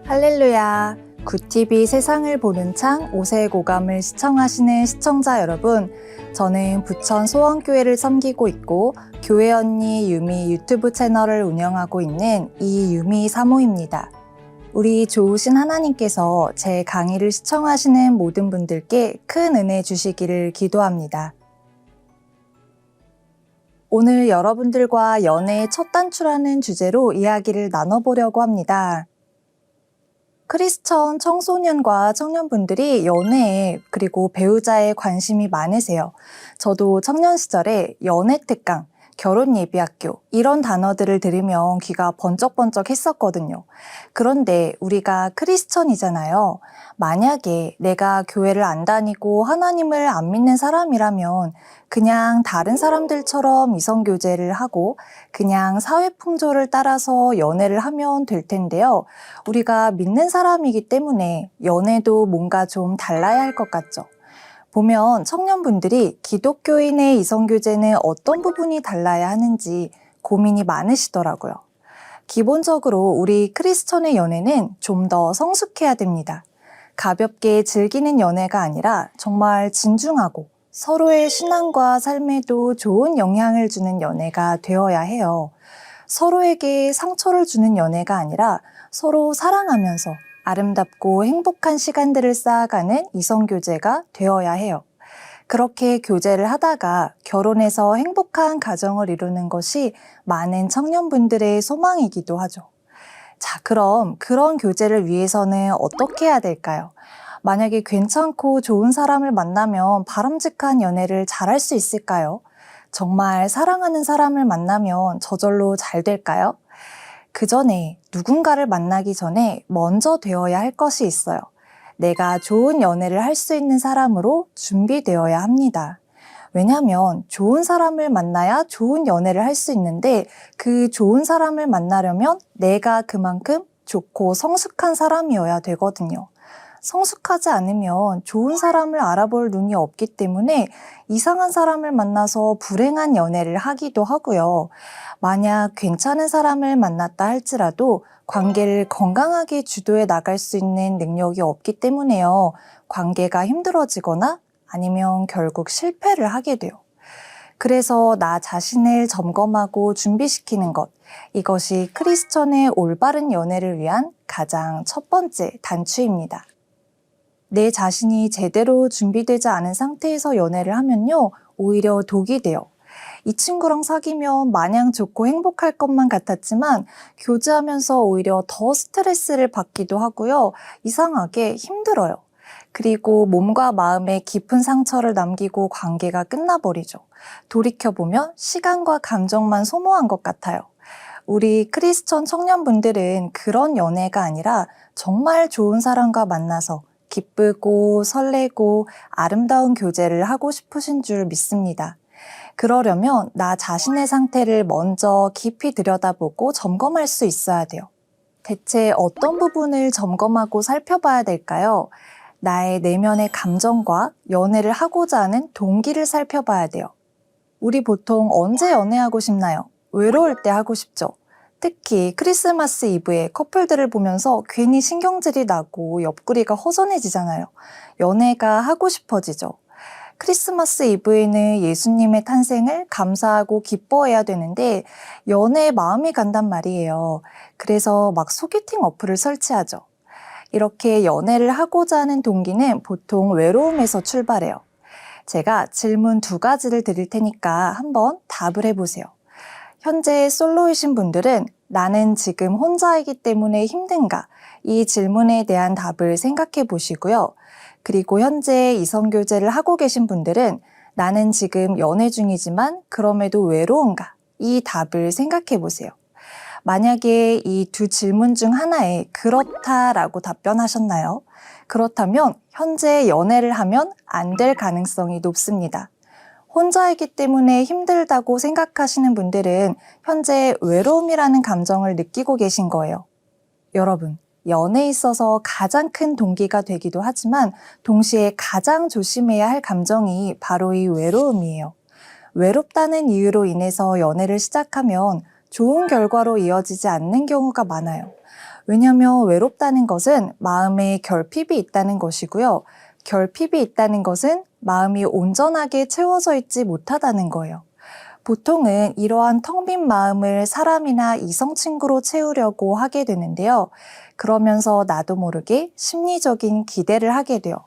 할렐루야! 굿TV 세상을 보는 창 5세 고감을 시청하시는 시청자 여러분, 저는 부천 소원교회를 섬기고 있고 교회 언니 유미 유튜브 채널을 운영하고 있는 이유미 사모입니다. 우리 좋으신 하나님께서 제 강의를 시청하시는 모든 분들께 큰 은혜 주시기를 기도합니다. 오늘 여러분들과 연애의 첫 단추라는 주제로 이야기를 나눠보려고 합니다. 크리스천 청소년과 청년분들이 연애에 그리고 배우자에 관심이 많으세요. 저도 청년 시절에 연애 특강, 결혼 예비학교 이런 단어들을 들으면 귀가 번쩍번쩍 했었거든요. 그런데 우리가 크리스천이잖아요. 만약에 내가 교회를 안 다니고 하나님을 안 믿는 사람이라면 그냥 다른 사람들처럼 이성교제를 하고 그냥 사회풍조를 따라서 연애를 하면 될 텐데요. 우리가 믿는 사람이기 때문에 연애도 뭔가 좀 달라야 할 것 같죠. 보면 청년분들이 기독교인의 이성교제는 어떤 부분이 달라야 하는지 고민이 많으시더라고요. 기본적으로 우리 크리스천의 연애는 좀 더 성숙해야 됩니다. 가볍게 즐기는 연애가 아니라 정말 진중하고 서로의 신앙과 삶에도 좋은 영향을 주는 연애가 되어야 해요. 서로에게 상처를 주는 연애가 아니라 서로 사랑하면서 아름답고 행복한 시간들을 쌓아가는 이성교제가 되어야 해요. 그렇게 교제를 하다가 결혼해서 행복한 가정을 이루는 것이 많은 청년분들의 소망이기도 하죠. 자, 그럼 그런 교제를 위해서는 어떻게 해야 될까요? 만약에 괜찮고 좋은 사람을 만나면 바람직한 연애를 잘할 수 있을까요? 정말 사랑하는 사람을 만나면 저절로 잘 될까요? 그 전에 누군가를 만나기 전에 먼저 되어야 할 것이 있어요. 내가 좋은 연애를 할 수 있는 사람으로 준비되어야 합니다. 왜냐하면 좋은 사람을 만나야 좋은 연애를 할 수 있는데 그 좋은 사람을 만나려면 내가 그만큼 좋고 성숙한 사람이어야 되거든요. 성숙하지 않으면 좋은 사람을 알아볼 눈이 없기 때문에 이상한 사람을 만나서 불행한 연애를 하기도 하고요. 만약 괜찮은 사람을 만났다 할지라도 관계를 건강하게 주도해 나갈 수 있는 능력이 없기 때문에요. 관계가 힘들어지거나 아니면 결국 실패를 하게 돼요. 그래서 나 자신을 점검하고 준비시키는 것, 이것이 크리스천의 올바른 연애를 위한 가장 첫 번째 단추입니다. 내 자신이 제대로 준비되지 않은 상태에서 연애를 하면요, 오히려 독이 돼요. 이 친구랑 사귀면 마냥 좋고 행복할 것만 같았지만 교제하면서 오히려 더 스트레스를 받기도 하고요. 이상하게 힘들어요. 그리고 몸과 마음에 깊은 상처를 남기고 관계가 끝나버리죠. 돌이켜보면 시간과 감정만 소모한 것 같아요. 우리 크리스천 청년분들은 그런 연애가 아니라 정말 좋은 사람과 만나서 기쁘고 설레고 아름다운 교제를 하고 싶으신 줄 믿습니다. 그러려면 나 자신의 상태를 먼저 깊이 들여다보고 점검할 수 있어야 돼요. 대체 어떤 부분을 점검하고 살펴봐야 될까요? 나의 내면의 감정과 연애를 하고자 하는 동기를 살펴봐야 돼요. 우리 보통 언제 연애하고 싶나요? 외로울 때 하고 싶죠. 특히 크리스마스 이브에 커플들을 보면서 괜히 신경질이 나고 옆구리가 허전해지잖아요. 연애가 하고 싶어지죠. 크리스마스 이브에는 예수님의 탄생을 감사하고 기뻐해야 되는데 연애에 마음이 간단 말이에요. 그래서 막 소개팅 어플을 설치하죠. 이렇게 연애를 하고자 하는 동기는 보통 외로움에서 출발해요. 제가 질문 2가지를 드릴 테니까 한번 답을 해보세요. 현재 솔로이신 분들은 나는 지금 혼자이기 때문에 힘든가? 이 질문에 대한 답을 생각해 보시고요. 그리고 현재 이성교제를 하고 계신 분들은 나는 지금 연애 중이지만 그럼에도 외로운가? 이 답을 생각해 보세요. 만약에 이 2 질문 중 하나에 그렇다라고 답변하셨나요? 그렇다면 현재 연애를 하면 안 될 가능성이 높습니다. 혼자이기 때문에 힘들다고 생각하시는 분들은 현재 외로움이라는 감정을 느끼고 계신 거예요. 여러분, 연애에 있어서 가장 큰 동기가 되기도 하지만 동시에 가장 조심해야 할 감정이 바로 이 외로움이에요. 외롭다는 이유로 인해서 연애를 시작하면 좋은 결과로 이어지지 않는 경우가 많아요. 왜냐하면 외롭다는 것은 마음에 결핍이 있다는 것이고요. 결핍이 있다는 것은 마음이 온전하게 채워져 있지 못하다는 거예요. 보통은 이러한 텅 빈 마음을 사람이나 이성 친구로 채우려고 하게 되는데요. 그러면서 나도 모르게 심리적인 기대를 하게 돼요.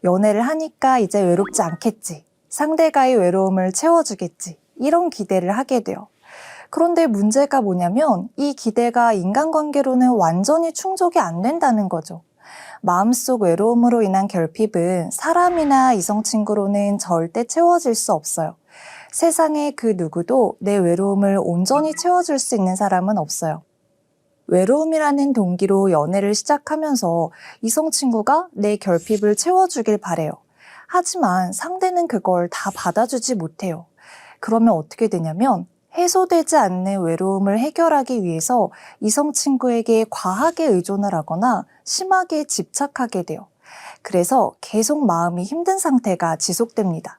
연애를 하니까 이제 외롭지 않겠지. 상대가의 외로움을 채워주겠지. 이런 기대를 하게 돼요. 그런데 문제가 뭐냐면 이 기대가 인간관계로는 완전히 충족이 안 된다는 거죠. 마음속 외로움으로 인한 결핍은 사람이나 이성 친구로는 절대 채워질 수 없어요. 세상에 그 누구도 내 외로움을 온전히 채워줄 수 있는 사람은 없어요. 외로움이라는 동기로 연애를 시작하면서 이성 친구가 내 결핍을 채워주길 바래요. 하지만 상대는 그걸 다 받아주지 못해요. 그러면 어떻게 되냐면 해소되지 않는 외로움을 해결하기 위해서 이성 친구에게 과하게 의존을 하거나 심하게 집착하게 돼요. 그래서 계속 마음이 힘든 상태가 지속됩니다.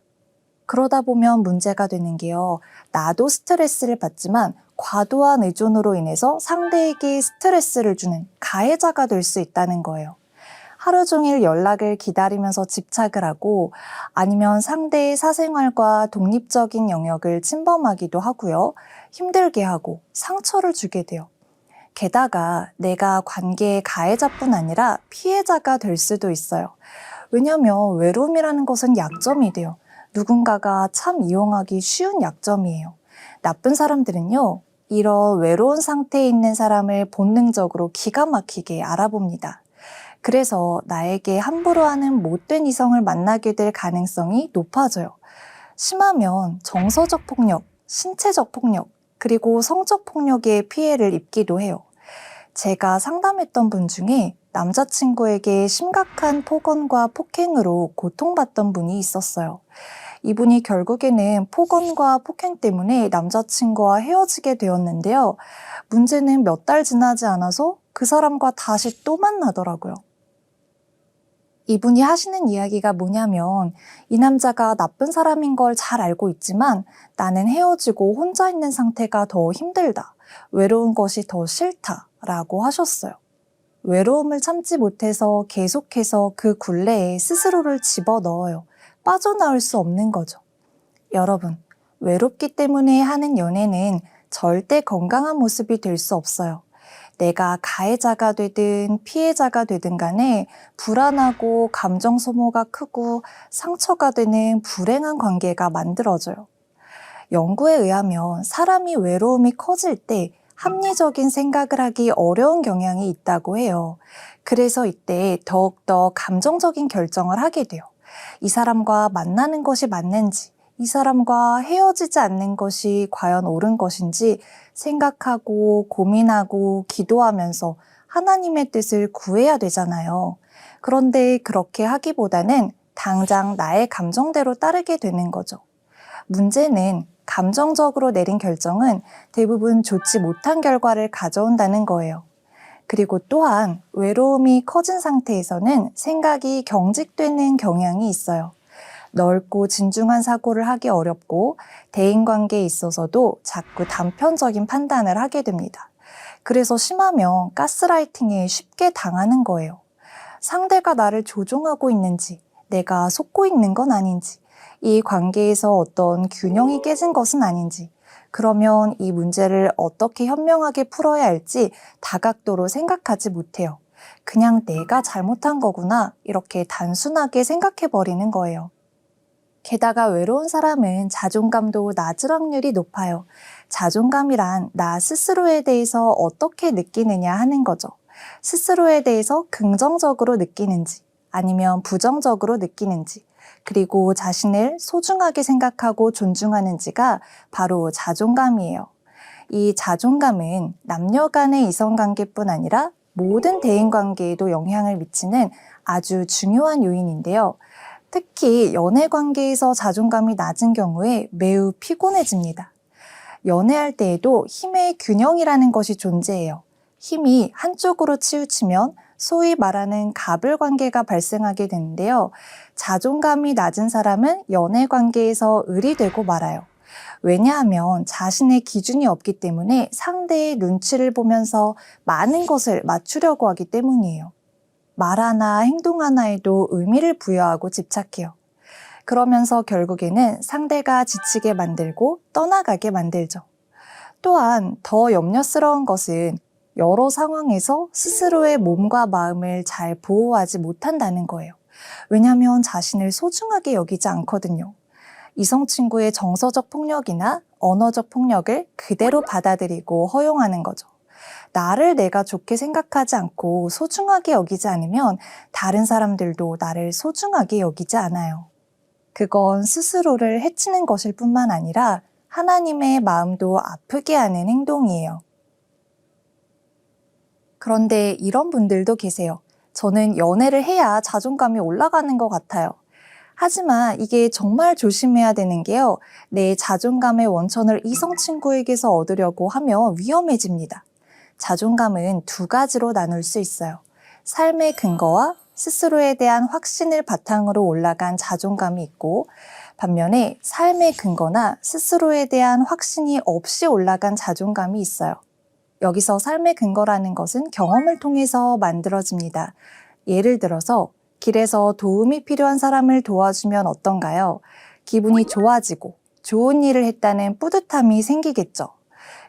그러다 보면 문제가 되는 게요. 나도 스트레스를 받지만 과도한 의존으로 인해서 상대에게 스트레스를 주는 가해자가 될 수 있다는 거예요. 하루 종일 연락을 기다리면서 집착을 하고 아니면 상대의 사생활과 독립적인 영역을 침범하기도 하고요. 힘들게 하고 상처를 주게 돼요. 게다가 내가 관계의 가해자뿐 아니라 피해자가 될 수도 있어요. 왜냐하면 외로움이라는 것은 약점이 돼요. 누군가가 참 이용하기 쉬운 약점이에요. 나쁜 사람들은요, 이런 외로운 상태에 있는 사람을 본능적으로 기가 막히게 알아봅니다. 그래서 나에게 함부로 하는 못된 이성을 만나게 될 가능성이 높아져요. 심하면 정서적 폭력, 신체적 폭력, 그리고 성적 폭력의 피해를 입기도 해요. 제가 상담했던 분 중에 남자친구에게 심각한 폭언과 폭행으로 고통받던 분이 있었어요. 이분이 결국에는 폭언과 폭행 때문에 남자친구와 헤어지게 되었는데요. 문제는 몇 달 지나지 않아서 그 사람과 다시 또 만나더라고요. 이분이 하시는 이야기가 뭐냐면 이 남자가 나쁜 사람인 걸 잘 알고 있지만 나는 헤어지고 혼자 있는 상태가 더 힘들다. 외로운 것이 더 싫다. 라고 하셨어요. 외로움을 참지 못해서 계속해서 그 굴레에 스스로를 집어넣어요. 빠져나올 수 없는 거죠. 여러분, 외롭기 때문에 하는 연애는 절대 건강한 모습이 될 수 없어요. 내가 가해자가 되든 피해자가 되든 간에 불안하고 감정 소모가 크고 상처가 되는 불행한 관계가 만들어져요. 연구에 의하면 사람이 외로움이 커질 때 합리적인 생각을 하기 어려운 경향이 있다고 해요. 그래서 이때 더욱더 감정적인 결정을 하게 돼요. 이 사람과 만나는 것이 맞는지, 이 사람과 헤어지지 않는 것이 과연 옳은 것인지 생각하고 고민하고 기도하면서 하나님의 뜻을 구해야 되잖아요. 그런데 그렇게 하기보다는 당장 나의 감정대로 따르게 되는 거죠. 문제는 감정적으로 내린 결정은 대부분 좋지 못한 결과를 가져온다는 거예요. 그리고 또한 외로움이 커진 상태에서는 생각이 경직되는 경향이 있어요. 넓고 진중한 사고를 하기 어렵고 대인관계에 있어서도 자꾸 단편적인 판단을 하게 됩니다. 그래서 심하면 가스라이팅에 쉽게 당하는 거예요. 상대가 나를 조종하고 있는지, 내가 속고 있는 건 아닌지, 이 관계에서 어떤 균형이 깨진 것은 아닌지, 그러면 이 문제를 어떻게 현명하게 풀어야 할지 다각도로 생각하지 못해요. 그냥 내가 잘못한 거구나 이렇게 단순하게 생각해버리는 거예요. 게다가 외로운 사람은 자존감도 낮을 확률이 높아요. 자존감이란 나 스스로에 대해서 어떻게 느끼느냐 하는 거죠. 스스로에 대해서 긍정적으로 느끼는지 아니면 부정적으로 느끼는지 그리고 자신을 소중하게 생각하고 존중하는지가 바로 자존감이에요. 이 자존감은 남녀 간의 이성관계뿐 아니라 모든 대인관계에도 영향을 미치는 아주 중요한 요인인데요. 특히 연애관계에서 자존감이 낮은 경우에 매우 피곤해집니다. 연애할 때에도 힘의 균형이라는 것이 존재해요. 힘이 한쪽으로 치우치면 소위 말하는 갑을 관계가 발생하게 되는데요. 자존감이 낮은 사람은 연애 관계에서 을이 되고 말아요. 왜냐하면 자신의 기준이 없기 때문에 상대의 눈치를 보면서 많은 것을 맞추려고 하기 때문이에요. 말 하나, 행동 하나에도 의미를 부여하고 집착해요. 그러면서 결국에는 상대가 지치게 만들고 떠나가게 만들죠. 또한 더 염려스러운 것은 여러 상황에서 스스로의 몸과 마음을 잘 보호하지 못한다는 거예요. 왜냐하면 자신을 소중하게 여기지 않거든요. 이성 친구의 정서적 폭력이나 언어적 폭력을 그대로 받아들이고 허용하는 거죠. 나를 내가 좋게 생각하지 않고 소중하게 여기지 않으면 다른 사람들도 나를 소중하게 여기지 않아요. 그건 스스로를 해치는 것일 뿐만 아니라 하나님의 마음도 아프게 하는 행동이에요. 그런데 이런 분들도 계세요. 저는 연애를 해야 자존감이 올라가는 것 같아요. 하지만 이게 정말 조심해야 되는 게요. 내 자존감의 원천을 이성 친구에게서 얻으려고 하면 위험해집니다. 자존감은 두 가지로 나눌 수 있어요. 삶의 근거와 스스로에 대한 확신을 바탕으로 올라간 자존감이 있고, 반면에 삶의 근거나 스스로에 대한 확신이 없이 올라간 자존감이 있어요. 여기서 삶의 근거라는 것은 경험을 통해서 만들어집니다. 예를 들어서 길에서 도움이 필요한 사람을 도와주면 어떤가요? 기분이 좋아지고 좋은 일을 했다는 뿌듯함이 생기겠죠.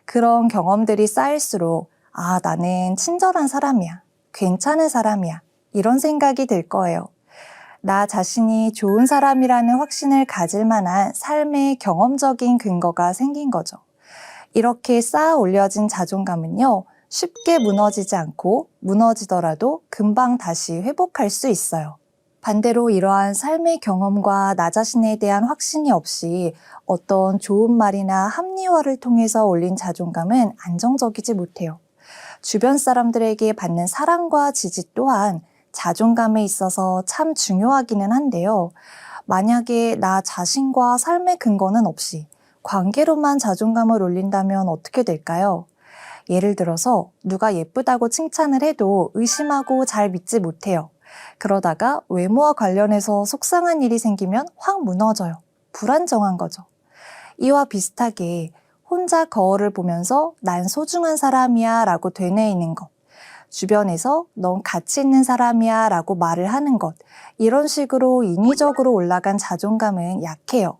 그런 경험들이 쌓일수록 나는 친절한 사람이야. 괜찮은 사람이야. 이런 생각이 들 거예요. 나 자신이 좋은 사람이라는 확신을 가질 만한 삶의 경험적인 근거가 생긴 거죠. 이렇게 쌓아 올려진 자존감은요, 쉽게 무너지지 않고 무너지더라도 금방 다시 회복할 수 있어요. 반대로 이러한 삶의 경험과 나 자신에 대한 확신이 없이 어떤 좋은 말이나 합리화를 통해서 올린 자존감은 안정적이지 못해요. 주변 사람들에게 받는 사랑과 지지 또한 자존감에 있어서 참 중요하기는 한데요. 만약에 나 자신과 삶의 근거는 없이 관계로만 자존감을 올린다면 어떻게 될까요? 예를 들어서 누가 예쁘다고 칭찬을 해도 의심하고 잘 믿지 못해요. 그러다가 외모와 관련해서 속상한 일이 생기면 확 무너져요. 불안정한 거죠. 이와 비슷하게 혼자 거울을 보면서 난 소중한 사람이야 라고 되뇌이는 것, 주변에서 넌 가치 있는 사람이야 라고 말을 하는 것, 이런 식으로 인위적으로 올라간 자존감은 약해요.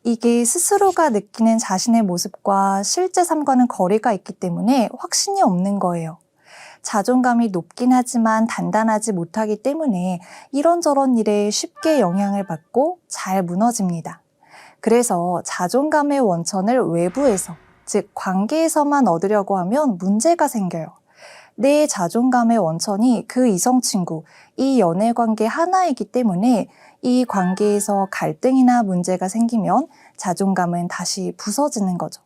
이게 스스로가 느끼는 자신의 모습과 실제 삶과는 거리가 있기 때문에 확신이 없는 거예요. 자존감이 높긴 하지만 단단하지 못하기 때문에 이런저런 일에 쉽게 영향을 받고 잘 무너집니다. 그래서 자존감의 원천을 외부에서, 즉 관계에서만 얻으려고 하면 문제가 생겨요. 내 자존감의 원천이 그 이성 친구, 이 연애 관계 하나이기 때문에 이 관계에서 갈등이나 문제가 생기면 자존감은 다시 부서지는 거죠.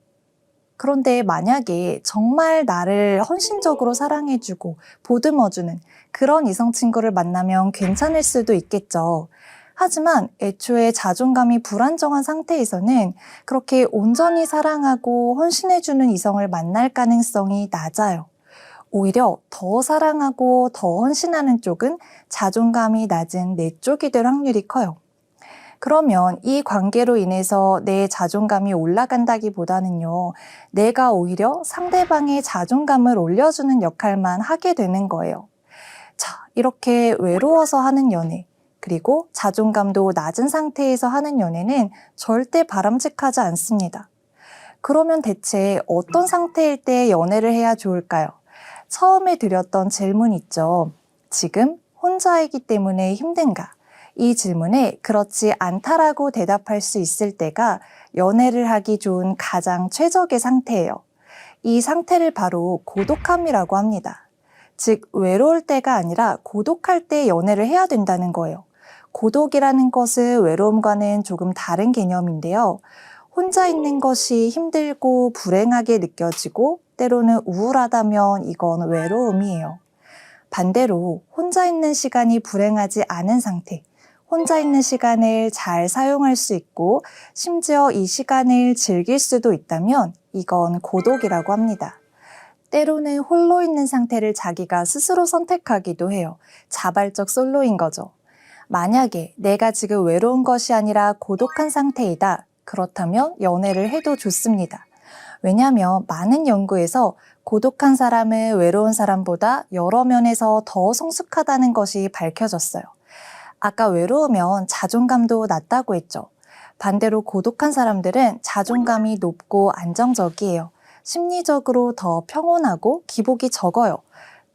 그런데 만약에 정말 나를 헌신적으로 사랑해주고 보듬어주는 그런 이성 친구를 만나면 괜찮을 수도 있겠죠. 하지만 애초에 자존감이 불안정한 상태에서는 그렇게 온전히 사랑하고 헌신해주는 이성을 만날 가능성이 낮아요. 오히려 더 사랑하고 더 헌신하는 쪽은 자존감이 낮은 내 쪽이 될 확률이 커요. 그러면 이 관계로 인해서 내 자존감이 올라간다기보다는요, 내가 오히려 상대방의 자존감을 올려주는 역할만 하게 되는 거예요. 자, 이렇게 외로워서 하는 연애, 그리고 자존감도 낮은 상태에서 하는 연애는 절대 바람직하지 않습니다. 그러면 대체 어떤 상태일 때 연애를 해야 좋을까요? 처음에 드렸던 질문 있죠. 지금 혼자이기 때문에 힘든가? 이 질문에 그렇지 않다라고 대답할 수 있을 때가 연애를 하기 좋은 가장 최적의 상태예요. 이 상태를 바로 고독함이라고 합니다. 즉, 외로울 때가 아니라 고독할 때 연애를 해야 된다는 거예요. 고독이라는 것은 외로움과는 조금 다른 개념인데요. 혼자 있는 것이 힘들고 불행하게 느껴지고 때로는 우울하다면 이건 외로움이에요. 반대로 혼자 있는 시간이 불행하지 않은 상태, 혼자 있는 시간을 잘 사용할 수 있고 심지어 이 시간을 즐길 수도 있다면 이건 고독이라고 합니다. 때로는 홀로 있는 상태를 자기가 스스로 선택하기도 해요. 자발적 솔로인 거죠. 만약에 내가 지금 외로운 것이 아니라 고독한 상태이다. 그렇다면 연애를 해도 좋습니다. 왜냐하면 많은 연구에서 고독한 사람은 외로운 사람보다 여러 면에서 더 성숙하다는 것이 밝혀졌어요. 아까 외로우면 자존감도 낮다고 했죠. 반대로 고독한 사람들은 자존감이 높고 안정적이에요. 심리적으로 더 평온하고 기복이 적어요.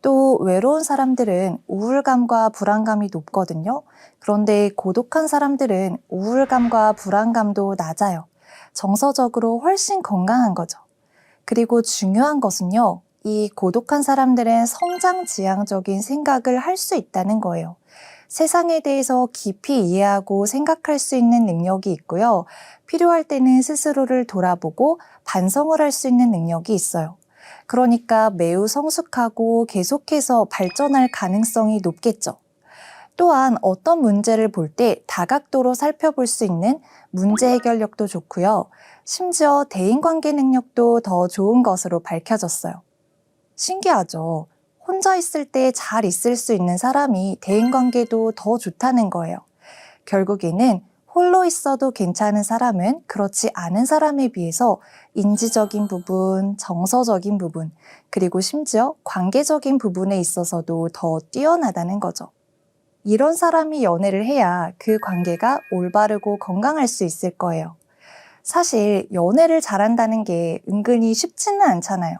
또 외로운 사람들은 우울감과 불안감이 높거든요. 그런데 고독한 사람들은 우울감과 불안감도 낮아요. 정서적으로 훨씬 건강한 거죠. 그리고 중요한 것은요, 이 고독한 사람들은 성장지향적인 생각을 할 수 있다는 거예요. 세상에 대해서 깊이 이해하고 생각할 수 있는 능력이 있고요. 필요할 때는 스스로를 돌아보고 반성을 할 수 있는 능력이 있어요. 그러니까 매우 성숙하고 계속해서 발전할 가능성이 높겠죠. 또한 어떤 문제를 볼 때 다각도로 살펴볼 수 있는 문제 해결력도 좋고요. 심지어 대인관계 능력도 더 좋은 것으로 밝혀졌어요. 신기하죠? 혼자 있을 때 잘 있을 수 있는 사람이 대인관계도 더 좋다는 거예요. 결국에는 홀로 있어도 괜찮은 사람은 그렇지 않은 사람에 비해서 인지적인 부분, 정서적인 부분, 그리고 심지어 관계적인 부분에 있어서도 더 뛰어나다는 거죠. 이런 사람이 연애를 해야 그 관계가 올바르고 건강할 수 있을 거예요. 사실 연애를 잘한다는 게 은근히 쉽지는 않잖아요.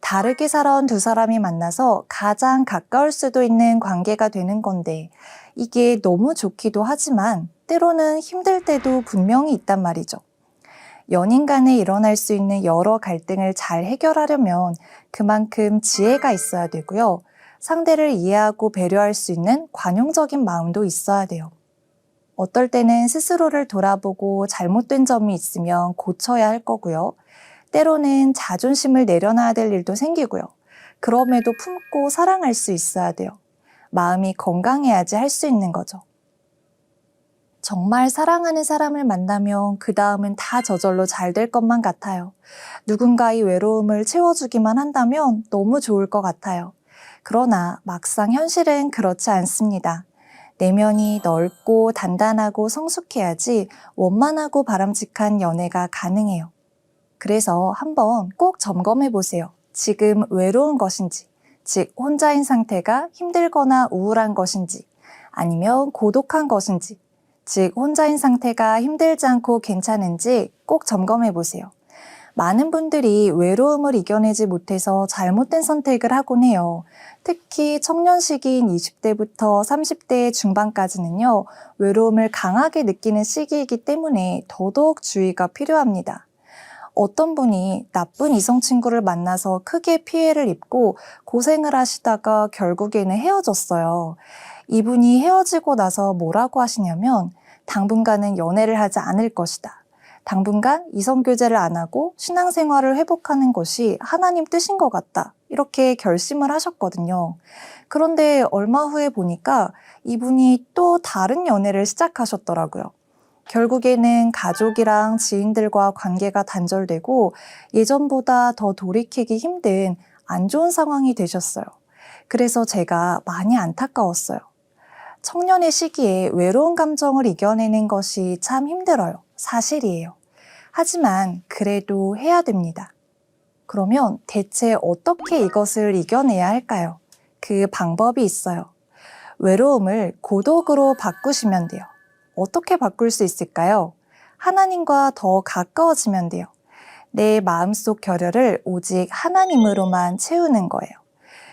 다르게 살아온 두 사람이 만나서 가장 가까울 수도 있는 관계가 되는 건데 이게 너무 좋기도 하지만 때로는 힘들 때도 분명히 있단 말이죠. 연인 간에 일어날 수 있는 여러 갈등을 잘 해결하려면 그만큼 지혜가 있어야 되고요. 상대를 이해하고 배려할 수 있는 관용적인 마음도 있어야 돼요. 어떨 때는 스스로를 돌아보고 잘못된 점이 있으면 고쳐야 할 거고요. 때로는 자존심을 내려놔야 될 일도 생기고요. 그럼에도 품고 사랑할 수 있어야 돼요. 마음이 건강해야지 할 수 있는 거죠. 정말 사랑하는 사람을 만나면 그 다음은 다 저절로 잘 될 것만 같아요. 누군가의 외로움을 채워주기만 한다면 너무 좋을 것 같아요. 그러나 막상 현실은 그렇지 않습니다. 내면이 넓고 단단하고 성숙해야지 원만하고 바람직한 연애가 가능해요. 그래서 한번 꼭 점검해 보세요. 지금 외로운 것인지, 즉 혼자인 상태가 힘들거나 우울한 것인지, 아니면 고독한 것인지, 즉 혼자인 상태가 힘들지 않고 괜찮은지 꼭 점검해 보세요. 많은 분들이 외로움을 이겨내지 못해서 잘못된 선택을 하곤 해요. 특히 청년 시기인 20대부터 30대 중반까지는요, 외로움을 강하게 느끼는 시기이기 때문에 더더욱 주의가 필요합니다. 어떤 분이 나쁜 이성 친구를 만나서 크게 피해를 입고 고생을 하시다가 결국에는 헤어졌어요. 이분이 헤어지고 나서 뭐라고 하시냐면 당분간은 연애를 하지 않을 것이다. 당분간 이성교제를 안 하고 신앙생활을 회복하는 것이 하나님 뜻인 것 같다. 이렇게 결심을 하셨거든요. 그런데 얼마 후에 보니까 이분이 또 다른 연애를 시작하셨더라고요. 결국에는 가족이랑 지인들과 관계가 단절되고 예전보다 더 돌이키기 힘든 안 좋은 상황이 되셨어요. 그래서 제가 많이 안타까웠어요. 청년의 시기에 외로운 감정을 이겨내는 것이 참 힘들어요. 사실이에요. 하지만 그래도 해야 됩니다. 그러면 대체 어떻게 이것을 이겨내야 할까요? 그 방법이 있어요. 외로움을 고독으로 바꾸시면 돼요. 어떻게 바꿀 수 있을까요? 하나님과 더 가까워지면 돼요. 내 마음속 결혈을 오직 하나님으로만 채우는 거예요.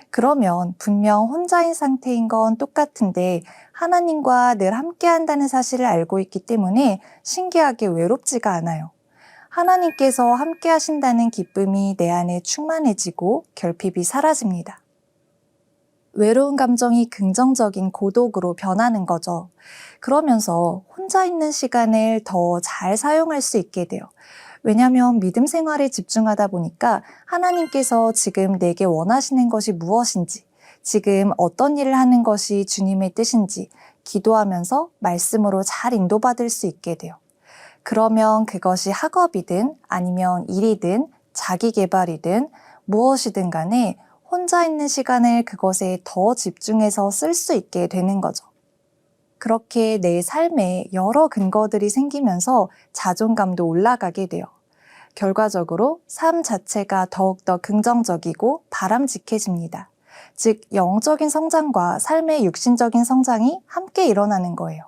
그러면 분명 혼자인 상태인 건 똑같은데 하나님과 늘 함께 한다는 사실을 알고 있기 때문에 신기하게 외롭지가 않아요. 하나님께서 함께 하신다는 기쁨이 내 안에 충만해지고 결핍이 사라집니다. 외로운 감정이 긍정적인 고독으로 변하는 거죠. 그러면서 혼자 있는 시간을 더 잘 사용할 수 있게 돼요. 왜냐하면 믿음 생활에 집중하다 보니까 하나님께서 지금 내게 원하시는 것이 무엇인지, 지금 어떤 일을 하는 것이 주님의 뜻인지 기도하면서 말씀으로 잘 인도받을 수 있게 돼요. 그러면 그것이 학업이든 아니면 일이든 자기 개발이든 무엇이든 간에 혼자 있는 시간을 그것에 더 집중해서 쓸 수 있게 되는 거죠. 그렇게 내 삶에 여러 근거들이 생기면서 자존감도 올라가게 돼요. 결과적으로 삶 자체가 더욱더 긍정적이고 바람직해집니다. 즉, 영적인 성장과 삶의 육신적인 성장이 함께 일어나는 거예요.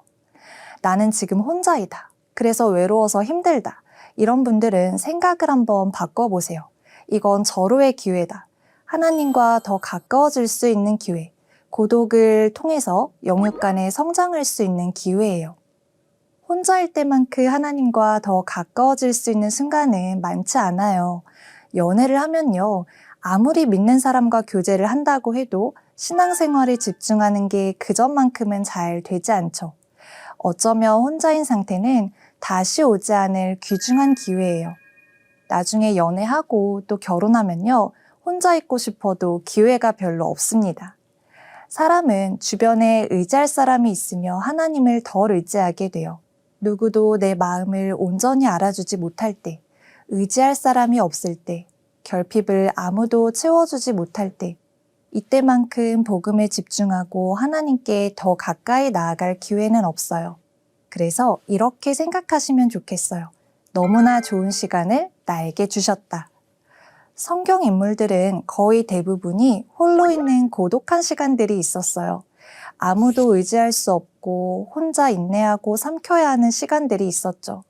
나는 지금 혼자이다. 그래서 외로워서 힘들다. 이런 분들은 생각을 한번 바꿔보세요. 이건 절호의 기회다. 하나님과 더 가까워질 수 있는 기회. 고독을 통해서 영육 간에 성장할 수 있는 기회예요. 혼자일 때만큼 하나님과 더 가까워질 수 있는 순간은 많지 않아요. 연애를 하면요, 아무리 믿는 사람과 교제를 한다고 해도 신앙생활에 집중하는 게 그전만큼은 잘 되지 않죠. 어쩌면 혼자인 상태는 다시 오지 않을 귀중한 기회예요. 나중에 연애하고 또 결혼하면요, 혼자 있고 싶어도 기회가 별로 없습니다. 사람은 주변에 의지할 사람이 있으며 하나님을 덜 의지하게 돼요. 누구도 내 마음을 온전히 알아주지 못할 때, 의지할 사람이 없을 때, 결핍을 아무도 채워주지 못할 때, 이때만큼 복음에 집중하고 하나님께 더 가까이 나아갈 기회는 없어요. 그래서 이렇게 생각하시면 좋겠어요. 너무나 좋은 시간을 나에게 주셨다. 성경 인물들은 거의 대부분이 홀로 있는 고독한 시간들이 있었어요. 아무도 의지할 수 없고 혼자 인내하고 삼켜야 하는 시간들이 있었죠.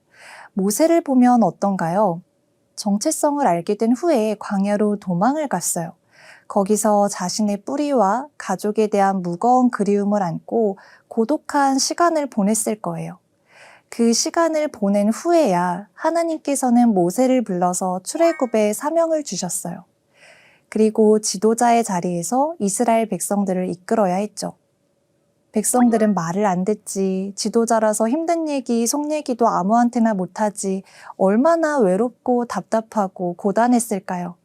모세를 보면 어떤가요? 정체성을 알게 된 후에 광야로 도망을 갔어요. 거기서 자신의 뿌리와 가족에 대한 무거운 그리움을 안고 고독한 시간을 보냈을 거예요. 그 시간을 보낸 후에야 하나님께서는 모세를 불러서 출애굽의 사명을 주셨어요. 그리고 지도자의 자리에서 이스라엘 백성들을 이끌어야 했죠. 백성들은 말을 안 듣지, 지도자라서 힘든 얘기, 속 얘기도 아무한테나 못하지, 얼마나 외롭고 답답하고 고단했을까요?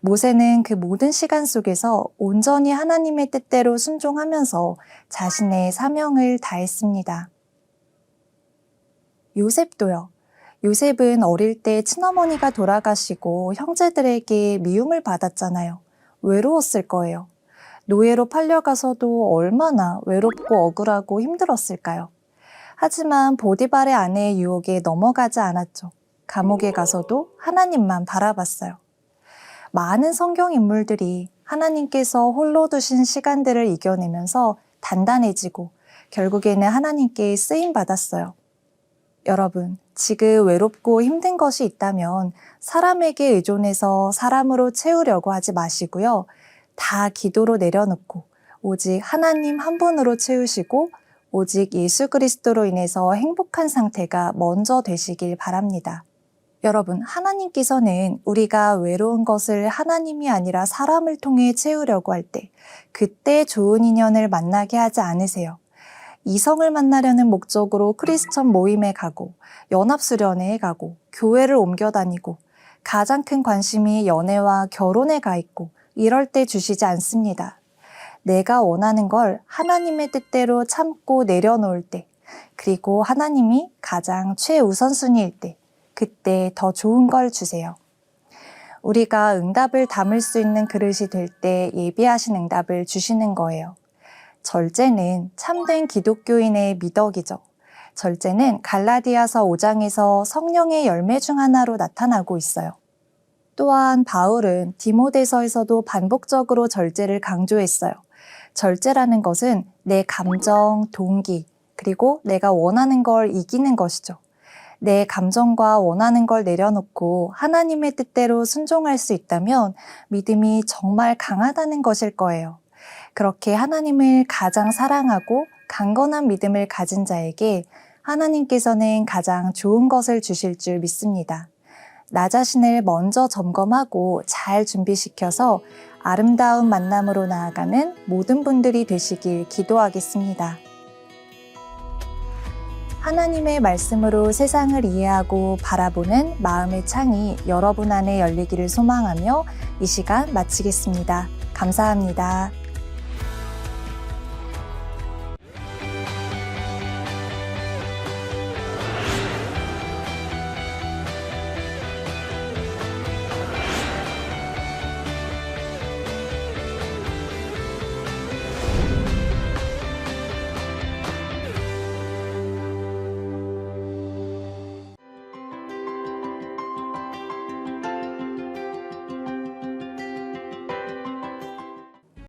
모세는 그 모든 시간 속에서 온전히 하나님의 뜻대로 순종하면서 자신의 사명을 다했습니다. 요셉도요. 요셉은 어릴 때 친어머니가 돌아가시고 형제들에게 미움을 받았잖아요. 외로웠을 거예요. 노예로 팔려가서도 얼마나 외롭고 억울하고 힘들었을까요? 하지만 보디발의 아내의 유혹에 넘어가지 않았죠. 감옥에 가서도 하나님만 바라봤어요. 많은 성경 인물들이 하나님께서 홀로 두신 시간들을 이겨내면서 단단해지고 결국에는 하나님께 쓰임받았어요. 여러분, 지금 외롭고 힘든 것이 있다면 사람에게 의존해서 사람으로 채우려고 하지 마시고요. 다 기도로 내려놓고 오직 하나님 한 분으로 채우시고 오직 예수 그리스도로 인해서 행복한 상태가 먼저 되시길 바랍니다. 여러분, 하나님께서는 우리가 외로운 것을 하나님이 아니라 사람을 통해 채우려고 할 때 그때 좋은 인연을 만나게 하지 않으세요. 이성을 만나려는 목적으로 크리스천 모임에 가고 연합수련회에 가고 교회를 옮겨 다니고 가장 큰 관심이 연애와 결혼에 가 있고 이럴 때 주시지 않습니다. 내가 원하는 걸 하나님의 뜻대로 참고 내려놓을 때, 그리고 하나님이 가장 최우선순위일 때, 그때 더 좋은 걸 주세요. 우리가 응답을 담을 수 있는 그릇이 될 때 예비하신 응답을 주시는 거예요. 절제는 참된 기독교인의 미덕이죠. 절제는 갈라디아서 5장에서 성령의 열매 중 하나로 나타나고 있어요. 또한 바울은 디모데서에서도 반복적으로 절제를 강조했어요. 절제라는 것은 내 감정, 동기, 그리고 내가 원하는 걸 이기는 것이죠. 내 감정과 원하는 걸 내려놓고 하나님의 뜻대로 순종할 수 있다면 믿음이 정말 강하다는 것일 거예요. 그렇게 하나님을 가장 사랑하고 강건한 믿음을 가진 자에게 하나님께서는 가장 좋은 것을 주실 줄 믿습니다. 나 자신을 먼저 점검하고 잘 준비시켜서 아름다운 만남으로 나아가는 모든 분들이 되시길 기도하겠습니다. 하나님의 말씀으로 세상을 이해하고 바라보는 마음의 창이 여러분 안에 열리기를 소망하며 이 시간 마치겠습니다. 감사합니다.